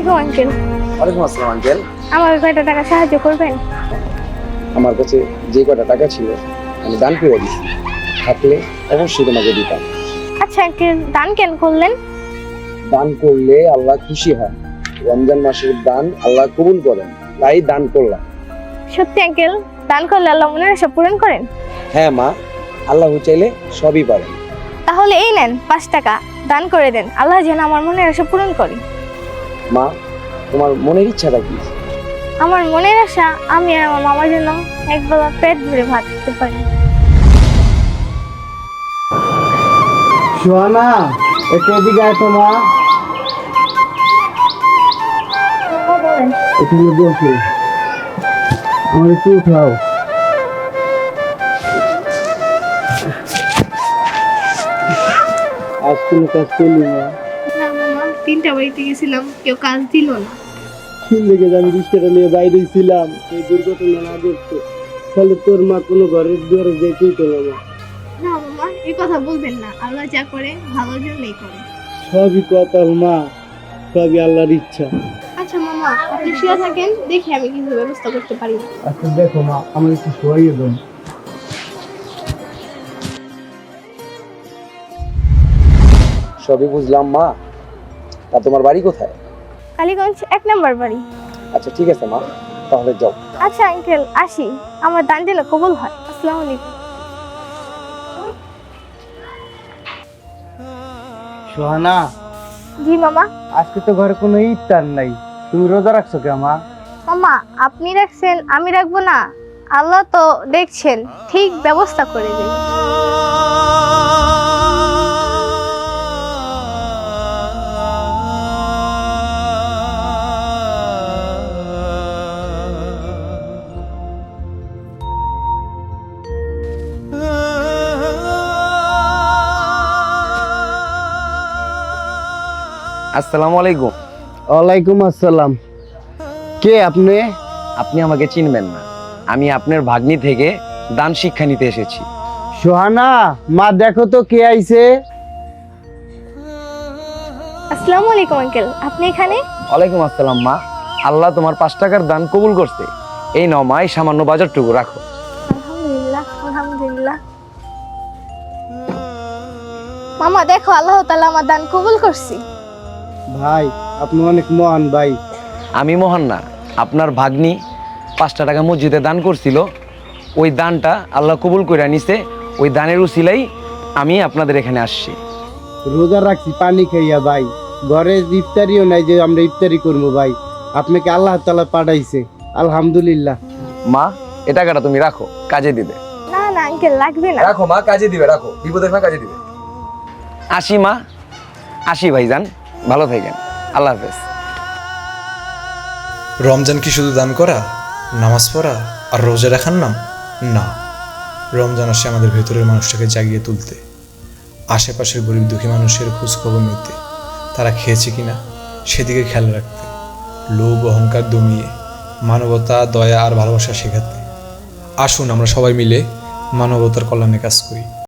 আলাইকুম আঙ্কেল। ওয়ালাইকুম আসসালাম আঙ্কেল। আমাকে কয়টা টাকা সাহায্য করবেন? আমার কাছে যে কটা টাকা ছিল আমি দান করে দিচ্ছি, থাকলে অবশ্যই তোমাকে দিতাম। আচ্ছা আঙ্কেল, দান কেন করলেন? দান করলে আল্লাহ খুশি হয়, রমজান মাসের দান আল্লাহ কবুল করেন, তাই দান করলাম। সত্যি আঙ্কেল, দান করলে আল্লাহ মনের আশা পূরণ করেন? হ্যাঁ মা, আল্লাহ চাইলে সবই পারেন। তাহলে এই নেন 5 টাকা, দান করে দেন, আল্লাহ যেন আমার মনের আশা পূরণ করে। মা, তোমার মনের ইচ্ছাটা কি? আমার মনের আশা আমি আর আমার মামার জন্য একবেলা পেট ভরে ভাত খেতে পারি। সোহানা, একটু এদিকে আয় তো মা। একটু বসে আমার একটু উঠাও। আজ কোনো কাজ করলি না? না মামা, 3টা বাড়িতে গেছিলাম, কেউ কাজ দিল না। লেগে আমি রিক্সাটা নিয়ে বাইরে ছিলাম, এই দুর্ঘটনা না ঘটতো তাহলে তোর মা কোনো ঘরের দুয়ারে যেতেই তো না। না মামা, এই কথা বলবেন না, আল্লাহ যা করে ভালোর জন্যই করে। সবই কথা মা, সবই আল্লাহর ইচ্ছা। আচ্ছা মামা, আপনি শুয়ে থাকেন, দেখি আমি কিছু ব্যবস্থা করতে পারি। আচ্ছা দেখো মা, আমার একটু শোয়াইয়ে দেন। সবই বুঝলাম মা, তা তোমার বাড়ি কোথায়? কালীগঞ্জ 1 নম্বর বাড়ি। আচ্ছা ঠিক আছে মা, তাহলে যাও। আচ্ছা আঙ্কেল, আসি, আমার দান যেন কবুল হয়। আসসালামু আলাইকুম। সোহানা, জি মামা। আজকে তো ঘরে কোনো ইফতার নাই, তুমি রোজা রাখছো কে মা? মামা, আপনি রাখছেন, আমি রাখবো না? আল্লাহ তো দেখছেন, ঠিক ব্যবস্থা করে দেবেন। আসসালামু আলাইকুম। ওয়ালাইকুম আসসালাম। কে আপনি? আপনি আমাকে চিনবেন না, আমি আপনার ভাগ্নি থেকে দান শিক্ষা নিতে এসেছি। সোহানা, মা দেখো তো কে আইছে। আসসালামু আলাইকুম আঙ্কেল, আপনি এখানে? ওয়ালাইকুম আসসালাম মা, আল্লাহ তোমার 5 টাকার দান কবুল করছে। এই নাও মা, এই সামান্য বাজারটুকু রাখো। আলহামদুলিল্লাহ, আলহামদুলিল্লাহ। মামা দেখো, আল্লাহ তাআলা আমার দান কবুল করছি। ভাই, আপনি অনেক মহান ভাই। আমি মহান না, আপনার ভাগ্নি 5টা টাকা মসজিদে দান করছিল, ওই দানটা আল্লাহ কবুল করে নিছে। ওই দানের উসিলাই আমি আপনাদের এখানে আসছি। রোজা রাখছি পানি খাইয়া ভাই, ঘরে ইফতারিও নাই যে আমরা ইফতারি করবো ভাই, আপনাকে আল্লাহ তাআলা পাঠাইছে, আলহামদুলিল্লাহ। মা, এ টাকাটা তুমি রাখো, কাজে দিবে। না না আঙ্কেল, লাগবে না। রাখো মা, কাজে দিবে, রাখো, বিপদের সময় কাজে দিবে। আসি মা, আসি ভাইজান, ভালো থাকেন, আল্লাহ হাফেজ। রমজান কি শুধু দান করা, নামাজ পড়া আর রোজা রাখার নাম? না, রমজান আসে আমাদের ভেতরের মানুষটাকে জাগিয়ে তুলতে, আশেপাশের গরিব দুঃখী মানুষের খোঁজ খবর নিতে, তারা খেয়েছে কিনা সেদিকে খেয়াল রাখতে, লোভ অহংকার দমিয়ে মানবতা, দয়া আর ভালোবাসা শেখাতে। আসুন আমরা সবাই মিলে মানবতার কল্যাণে কাজ করি।